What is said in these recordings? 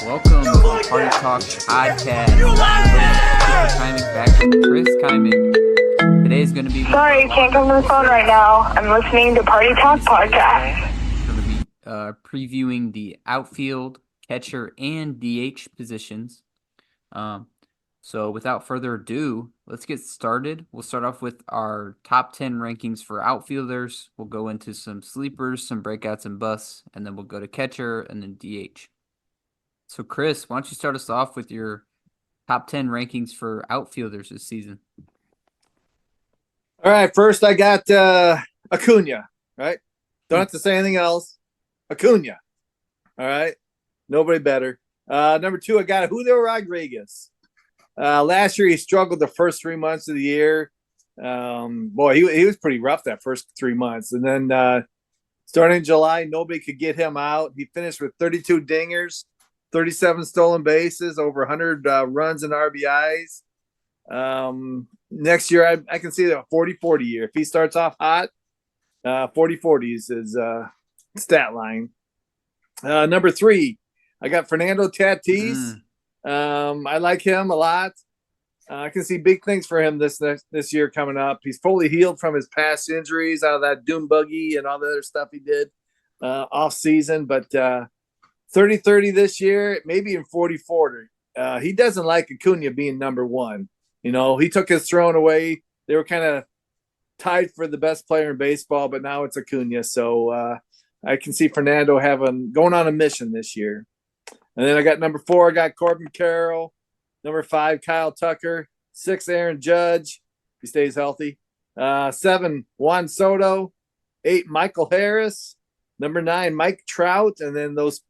Welcome to the Party Talk Podcast. Timing back with Chris Kyming. Today is going to be. Sorry, can't come to the phone right now. I'm listening to Party Talk Podcast. We're going to be previewing the outfield, catcher, and DH positions. So without further ado, let's get started. We'll start off with our top 10 rankings for outfielders. We'll go into some sleepers, some breakouts and busts, and then we'll go to catcher and then DH. So, Chris, why don't you start us off with your top 10 rankings for outfielders this season? All right, first I got Acuna, right? Don't have to say anything else. Acuna, all right? Nobody better. Number 2, I got Julio Rodriguez. Last year he struggled the first 3 months of the year. He was pretty rough that first 3 months. And then starting in July, nobody could get him out. He finished with 32 dingers, 37 stolen bases, over 100 runs and RBIs. Next year, I can see that 40-40 year. If he starts off hot, 40-40 is his stat line. Number 3, I got Fernando Tatis. I like him a lot. I can see big things for him this year coming up. He's fully healed from his past injuries out of that doom buggy and all the other stuff he did off season. But 30-30 this year, maybe even 40-40. He doesn't like Acuna being number 1. You know, he took his throne away. They were kind of tied for the best player in baseball, but now it's Acuna. So I can see Fernando going on a mission this year. And then I got number 4, I got Corbin Carroll. Number 5, Kyle Tucker. 6, Aaron Judge. He stays healthy. 7, Juan Soto. 8, Michael Harris. Number 9, Mike Trout. And then those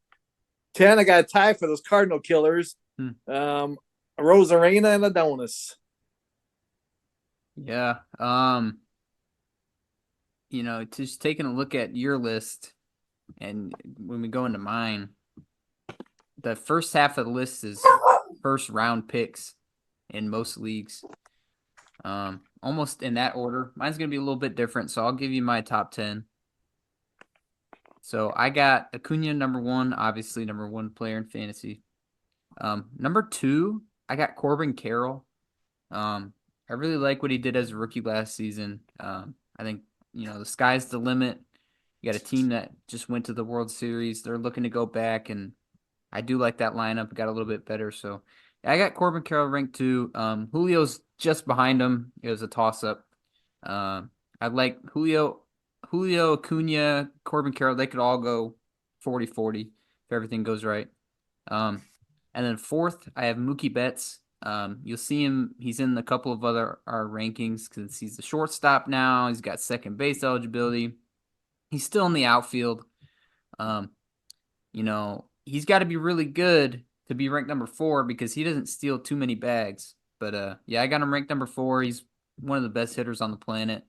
10, I got a tie for those Cardinal killers. Rosarena and Adonis. Yeah. Just taking a look at your list, and when we go into mine, the first half of the list is first round picks in most leagues. Almost in that order. Mine's going to be a little bit different, so I'll give you my top 10. So I got Acuna number 1, obviously number 1 player in fantasy. Number 2, I got Corbin Carroll. I really like what he did as a rookie last season. I think, the sky's the limit. You got a team that just went to the World Series. They're looking to go back, and I do like that lineup. It got a little bit better. So I got Corbin Carroll ranked 2. Julio's just behind him. It was a toss-up. I like Julio, Acuna, Corbin Carroll. They could all go 40-40 if everything goes right. And then 4th, I have Mookie Betts. You'll see him. He's in a couple of our rankings because he's the shortstop now. He's got second base eligibility. He's still in the outfield. He's got to be really good to be ranked number 4 because he doesn't steal too many bags. But I got him ranked number 4. He's one of the best hitters on the planet.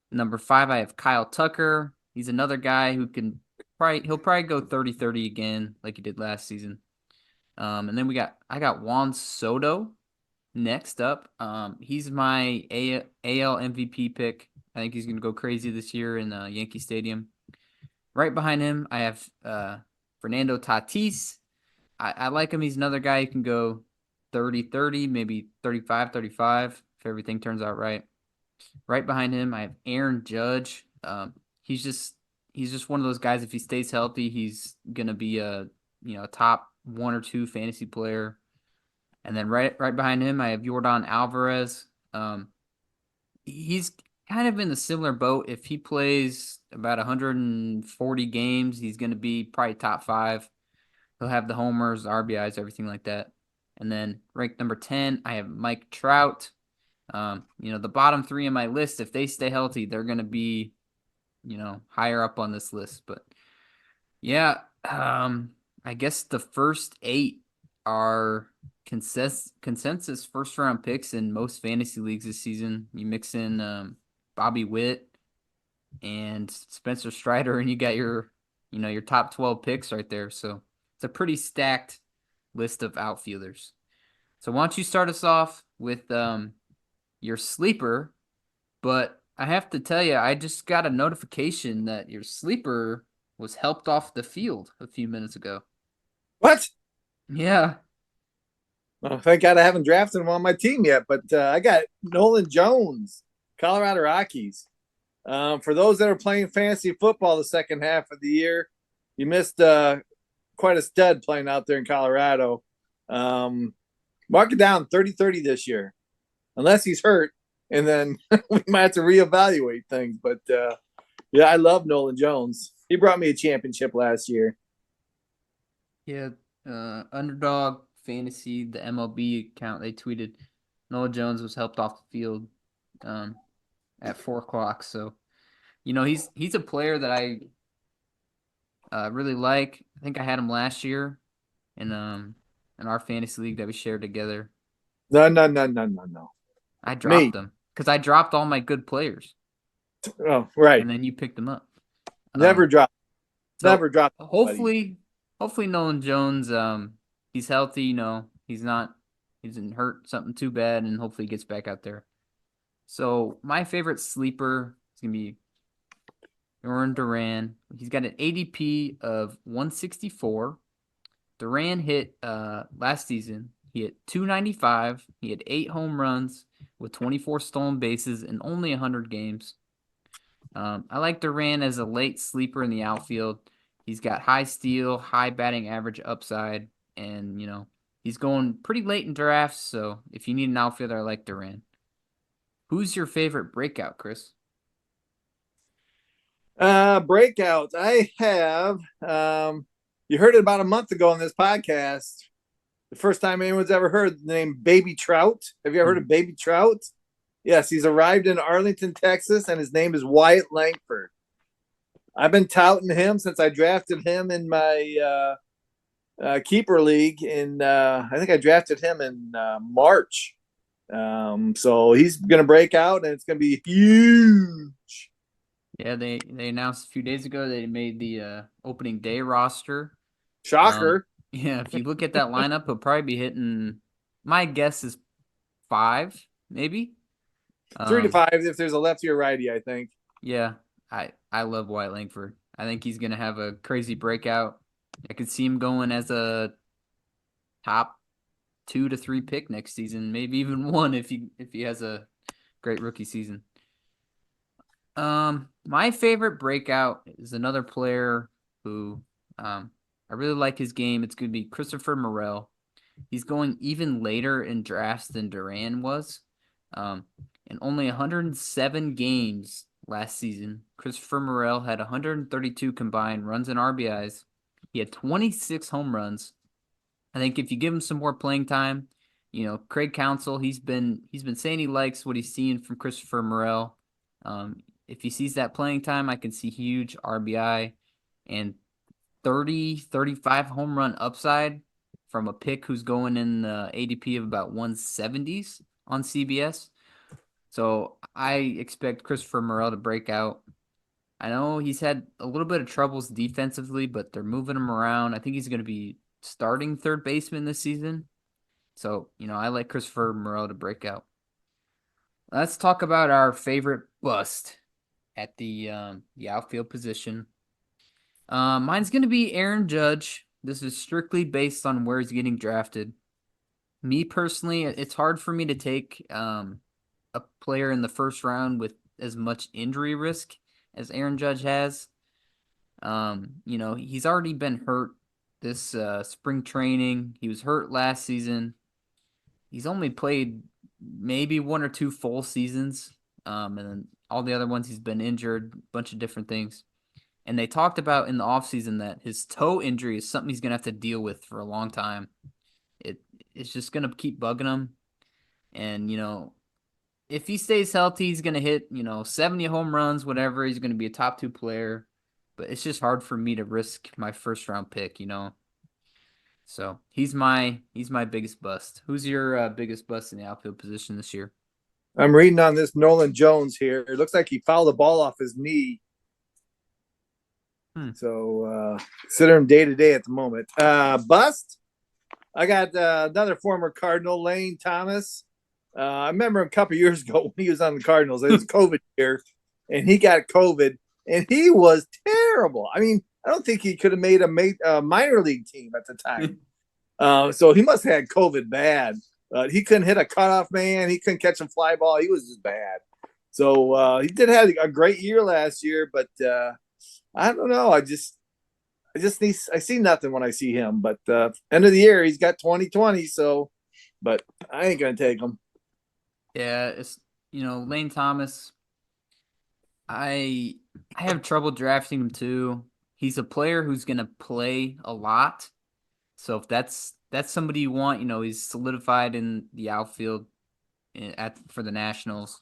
Number 5, I have Kyle Tucker. He's another guy who he'll probably go 30-30 again like he did last season. And then I got Juan Soto next up. He's my AL MVP pick. I think he's going to go crazy this year in Yankee Stadium. Right behind him, I have Fernando Tatis. I like him. He's another guy who can go 30-30, maybe 35-35 if everything turns out right. Right behind him, I have Aaron Judge. He's just one of those guys. If he stays healthy, he's gonna be a top 1 or 2 fantasy player. And then right behind him, I have Yordan Alvarez. He's kind of in the similar boat. If he plays about 140 games, he's gonna be probably top 5. He'll have the homers, RBIs, everything like that. And then ranked number 10, I have Mike Trout. The bottom 3 on my list, if they stay healthy, they're going to be, higher up on this list. But yeah, I guess the first 8 are consensus first round picks in most fantasy leagues this season. You mix in Bobby Witt and Spencer Strider, and you got your top 12 picks right there. So it's a pretty stacked list of outfielders. So why don't you start us off with your sleeper? But I have to tell you, I just got a notification that your sleeper was helped off the field a few minutes ago. What? Yeah. Well, thank God I haven't drafted him on my team yet, but I got Nolan Jones, Colorado Rockies. For those that are playing fantasy football the second half of the year, you missed quite a stud playing out there in Colorado. Mark it down 30-30 this year, unless he's hurt, and then we might have to reevaluate things. But yeah, I love Nolan Jones. He brought me a championship last year. Yeah. Underdog Fantasy, the MLB account, they tweeted Noah Jones was helped off the field at 4 o'clock. So, he's a player that I really like. I think I had him last year in our fantasy league that we shared together. No, no, no, no, no, no. I Me. dropped him because I dropped all my good players, Oh, right. and then you picked them up. Never drop. So Never drop. hopefully Nolan Jones, he's healthy. He doesn't hurt something too bad, and hopefully he gets back out there. So my favorite sleeper is gonna be Aaron Duran. He's got an ADP of 164. Duran hit last season. He hit 295. He had 8 home runs with 24 stolen bases in only 100 games. I like Duran as a late sleeper in the outfield. He's got high steal, high batting average upside, and he's going pretty late in drafts. So if you need an outfielder, I like Duran. Who's your favorite breakout, Chris? Breakouts. I have. You heard it about a month ago on this podcast. The first time anyone's ever heard the name Baby Trout. Have you ever heard of Baby Trout? Yes, he's arrived in Arlington, Texas, and his name is Wyatt Langford. I've been touting him since I drafted him in my keeper league. I think I drafted him in March. So he's going to break out, and it's going to be huge. Yeah, they announced a few days ago they made the opening day roster. Shocker. Yeah, if you look at that lineup, he'll probably be hitting. My guess is 5, maybe 3 to 5 if there's a lefty or righty. I think. Yeah, I love Wyatt Langford. I think he's gonna have a crazy breakout. I could see him going as a top 2 to 3 pick next season, maybe even 1 if he has a great rookie season. My favorite breakout is another player who I really like his game. It's going to be Christopher Morel. He's going even later in drafts than Duran was. In only 107 games last season, Christopher Morel had 132 combined runs and RBIs. He had 26 home runs. I think if you give him some more playing time, Craig Counsell, he's been saying he likes what he's seeing from Christopher Morel. If he sees that playing time, I can see huge RBI and 35 home run upside from a pick who's going in the ADP of about 170s on CBS. So I expect Christopher Morel to break out. I know he's had a little bit of troubles defensively, but they're moving him around. I think he's going to be starting third baseman this season. So, I like Christopher Morel to break out. Let's talk about our favorite bust at the outfield position. Mine's going to be Aaron Judge. This is strictly based on where he's getting drafted. Me personally, it's hard for me to take a player in the first round with as much injury risk as Aaron Judge has. He's already been hurt this spring training. He was hurt last season. He's only played maybe 1 or 2 full seasons. And then all the other ones he's been injured, a bunch of different things. And they talked about in the offseason that his toe injury is something he's going to have to deal with for a long time. It's just going to keep bugging him. And, if he stays healthy, he's going to hit, 70 home runs, whatever. He's going to be a top 2 player. But it's just hard for me to risk my first round pick, So he's my biggest bust. Who's your biggest bust in the outfield position this year? I'm reading on this Nolan Jones here. It looks like he fouled the ball off his knee. So consider him day to day at the moment. Bust. I got another former Cardinal, Lane Thomas. I remember a couple years ago when he was on the Cardinals. It was COVID year, and he got COVID, and he was terrible. I mean, I don't think he could have made a minor league team at the time. So he must have had COVID bad. He couldn't hit a cutoff man. He couldn't catch a fly ball. He was just bad. So he did have a great year last year, but I don't know. I see nothing when I see him. But end of the year, he's got 2020. So, but I ain't gonna take him. Yeah, it's Lane Thomas. I have trouble drafting him too. He's a player who's gonna play a lot. So if that's somebody you want, he's solidified in the outfield for the Nationals.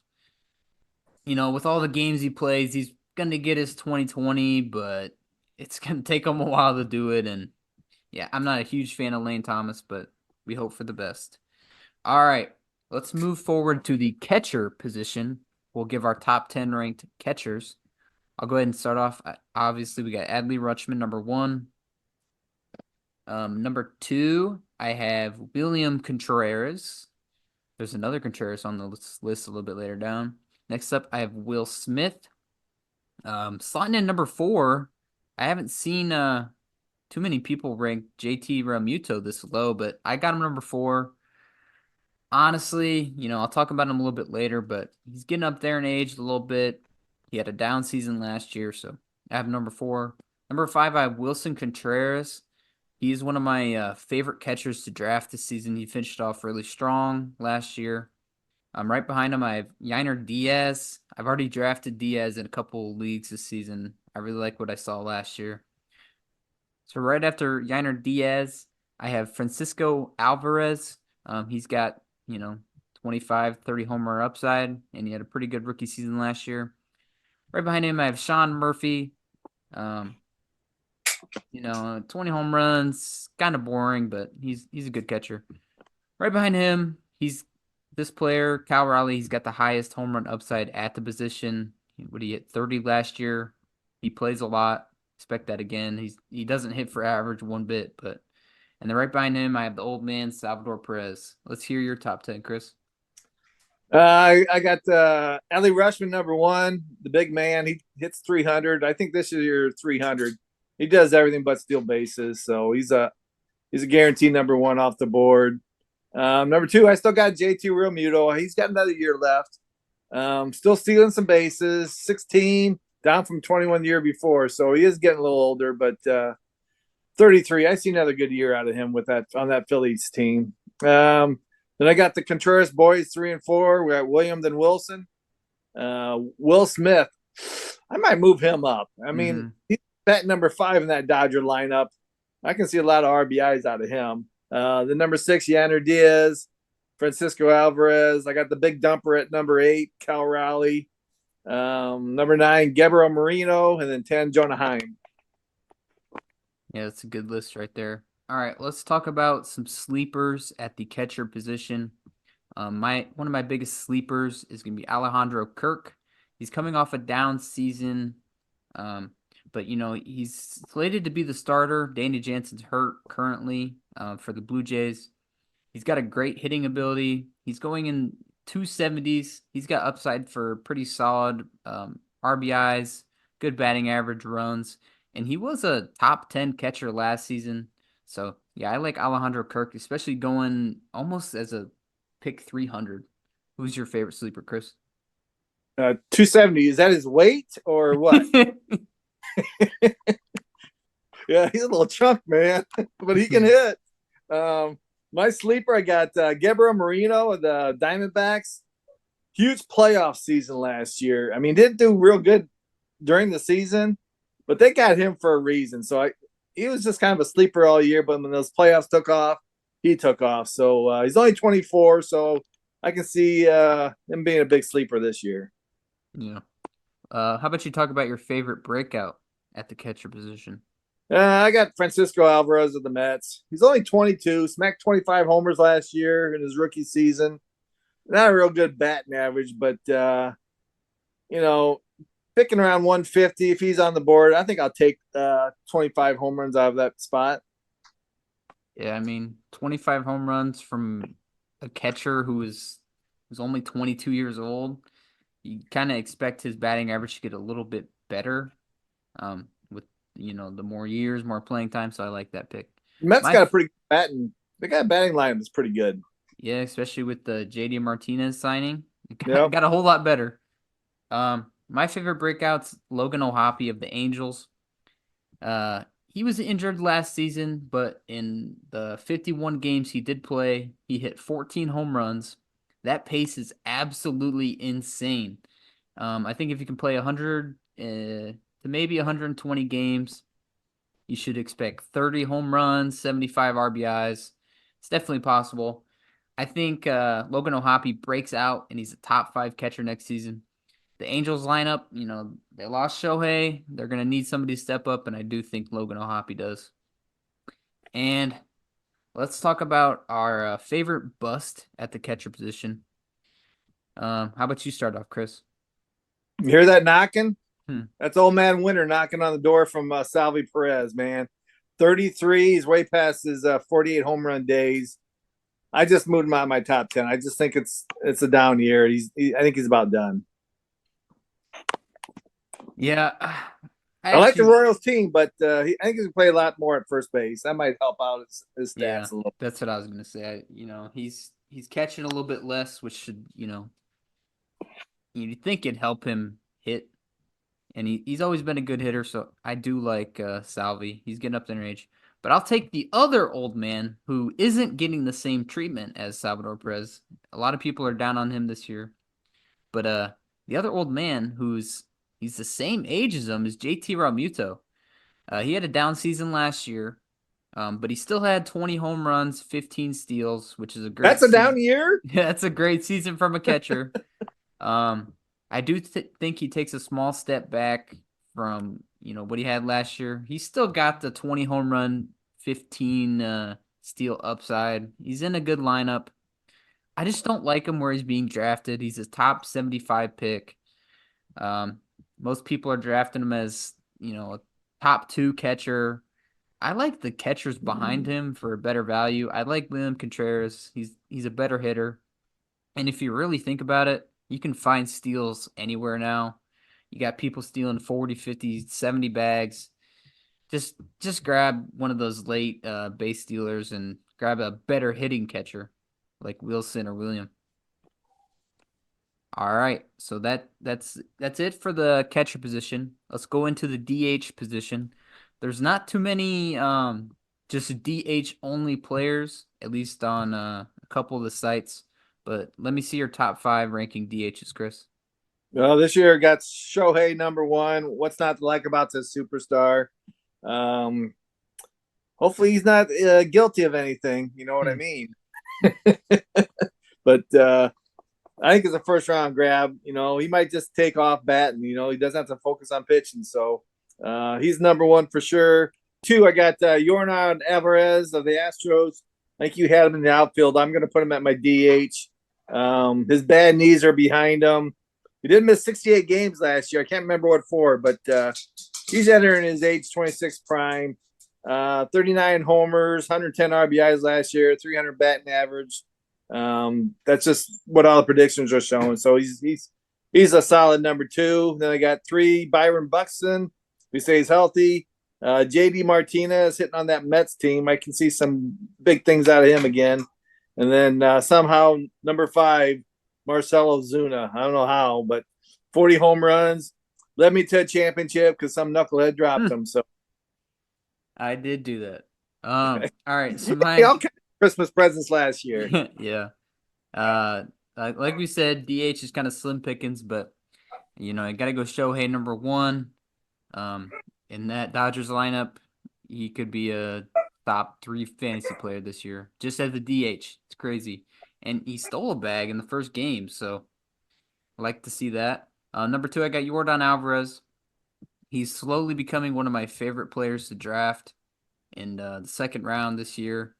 With all the games he plays, he's gonna get his 2020, but it's gonna take him a while to do it. And yeah, I'm not a huge fan of Lane Thomas, but we hope for the best. All right, let's move forward to the catcher position. We'll give our top 10 ranked catchers. I'll go ahead and start off. Obviously, we got Adley Rutschman, number 1. Number 2, I have William Contreras. There's another Contreras on the list a little bit later down. Next up, I have Will Smith. Slotting in number 4, I haven't seen too many people rank JT Realmuto this low, but I got him number 4. Honestly, I'll talk about him a little bit later, but he's getting up there in age a little bit. He had a down season last year, so I have number 4. Number 5, I have Wilson Contreras. He is one of my favorite catchers to draft this season. He finished off really strong last year. Right behind him, I have Yainer Diaz. I've already drafted Diaz in a couple leagues this season. I really like what I saw last year. So right after Yainer Diaz, I have Francisco Alvarez. He's got 25, 30 homer upside, and he had a pretty good rookie season last year. Right behind him, I have Sean Murphy. 20 home runs, kind of boring, but he's a good catcher. Right behind him, he's this player, Cal Raleigh. He's got the highest home run upside at the position. What he hit 30 last year. He plays a lot. Expect that again. He doesn't hit for average one bit, but and then right behind him, I have the old man, Salvador Perez. Let's hear your top 10, Chris. I got Adley Rutschman, number 1, the big man. He hits 300. I think this is your 300. He does everything but steal bases, so he's a guaranteed number 1 off the board. Number 2, I still got JT Realmuto. He's got another year left. Still stealing some bases. 16, down from 21 the year before, so he is getting a little older. But 33, I see another good year out of him on that Phillies team. Then I got the Contreras boys, 3 and 4. We got William, then Wilson. Will Smith, I might move him up. I mean, he's at number 5 in that Dodger lineup. I can see a lot of RBIs out of him. The number 6, Yainer Diaz, Francisco Alvarez. I got the big dumper at number 8, Cal Raleigh. Number 9, Gabriel Marino, and then 10, Jonah Heim. Yeah, that's a good list right there. All right, let's talk about some sleepers at the catcher position. One of my biggest sleepers is going to be Alejandro Kirk. He's coming off a down season, but he's slated to be the starter. Danny Jansen's hurt currently for the Blue Jays. He's got a great hitting ability. He's going in 270s. He's got upside for pretty solid RBIs, good batting average, runs, and he was a top 10 catcher last season. So yeah, I like Alejandro Kirk, especially going almost as a pick 300. Who's your favorite sleeper, Chris? 270. Is that his weight or what? Yeah, he's a little chunk, man, but he can hit. My sleeper, I got Gabriel Marino of the Diamondbacks. Huge playoff season last year. I mean, didn't do real good during the season, but they got him for a reason. So he was just kind of a sleeper all year, but when those playoffs took off, he took off. So he's only 24, so I can see him being a big sleeper this year. Yeah. How about you talk about your favorite breakout at the catcher position? I got Francisco Alvarez of the Mets. He's only 22, smacked 25 homers last year in his rookie season. Not a real good batting average, but picking around 150 if he's on the board, I think I'll take 25 home runs out of that spot. Yeah, I mean, 25 home runs from a catcher who was only 22 years old. You kind of expect his batting average to get a little bit better with the more years, more playing time. So I like that pick. The Mets My got a pretty good batting. They got a batting line that's pretty good. Yeah, especially with the JD Martinez signing, it got, Yep. got a whole lot better. My favorite breakouts, Logan O'Hoppe of the Angels. He was injured last season, but in the 51 games he did play, he hit 14 home runs. That pace is absolutely insane. I think if you can play 100 to maybe 120 games, you should expect 30 home runs, 75 RBIs. It's definitely possible. I think Logan O'Hoppe breaks out and he's a top 5 catcher next season. The Angels lineup, they lost Shohei. They're going to need somebody to step up, and I do think Logan O'Hoppe does. And let's talk about our favorite bust at the catcher position. How about you start off, Chris? You hear that knocking? Hmm. That's old man Winter knocking on the door from Salvi Perez, man. 33. He's way past his 48 home run days. I just moved him out of my top 10. I just think it's a down year. I think he's about done. Yeah, I like the Royals team, but I think he can play a lot more at first base. That might help out his stats a little. That's what I was gonna say. He's catching a little bit less, which should you'd think it'd help him hit, and he's always been a good hitter. So I do like Salvi. He's getting up there in age, but I'll take the other old man who isn't getting the same treatment as Salvador Perez. A lot of people are down on him this year, but the other old man he's the same age as him is JT Realmuto. He had a down season last year. But he still had 20 home runs, 15 steals, which is a great. That's a down year. Yeah, that's a great season from a catcher. I do think he takes a small step back from what he had last year. He's still got the 20 home run, 15 steal upside. He's in a good lineup. I just don't like him where he's being drafted. He's a top 75 pick. Most people are drafting him as a top 2 catcher. I like the catchers behind him for a better value. I like William Contreras. He's a better hitter. And if you really think about it, you can find steals anywhere now. You got people stealing 40, 50, 70 bags. Just grab one of those late base stealers and grab a better hitting catcher like Wilson or William. All right, so that's it for the catcher position. Let's go into the DH position. There's not too many just DH only players, at least on a couple of the sites. But let me see your top 5 ranking DHs, Chris. Well, this year got Shohei number 1. What's not to like about this superstar? Hopefully he's not guilty of anything. You know what I mean? But I think it's a first round grab. He might just take off batting. He doesn't have to focus on pitching. So he's number 1 for sure. 2, I got Yordan Alvarez of the Astros. I think you had him in the outfield. I'm going to put him at my DH. His bad knees are behind him. He did miss 68 games last year. I can't remember what for, but he's entering his age 26 prime. 39 homers, 110 RBIs last year, 300 batting average. That's just what all the predictions are showing. So he's a solid number 2. Then I got 3, Byron Buxton. We say he's healthy. JD Martinez hitting on that Mets team. I can see some big things out of him again. And then somehow number 5, Marcelo Zuna. I don't know how, but 40 home runs led me to a championship because some knucklehead dropped him. So I did do that. All right. So they all kind of Christmas presents last year. Yeah. Like we said, DH is kind of slim pickings, but I got to go Shohei number 1. In that Dodgers lineup, he could be a top 3 fantasy player this year, just as a DH. It's crazy. And he stole a bag in the first game, so I like to see that. Number 2, I got Yordan Alvarez. He's slowly becoming one of my favorite players to draft in the second round this year.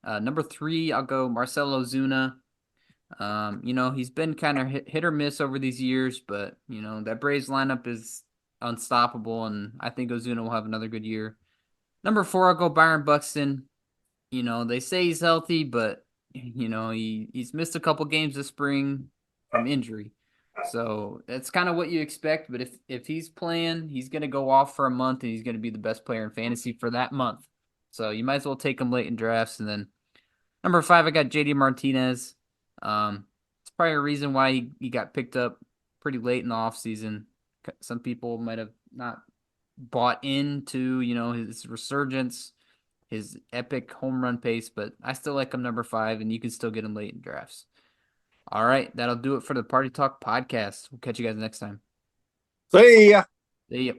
Number 3, I'll go Marcelo Zuna. He's been kind of hit or miss over these years, but, that Braves lineup is unstoppable, and I think Ozuna will have another good year. Number 4, I'll go Byron Buxton. They say he's healthy, but he's missed a couple games this spring from injury. So that's kind of what you expect. But if he's playing, he's going to go off for a month and he's going to be the best player in fantasy for that month. So you might as well take him late in drafts. And then number 5, I got JD Martinez. It's probably a reason why he got picked up pretty late in the offseason. Some people might have not bought into, his resurgence, his epic home run pace, but I still like him number 5, and you can still get him late in drafts. All right, that'll do it for the Party Talk podcast. We'll catch you guys next time. See ya. See ya.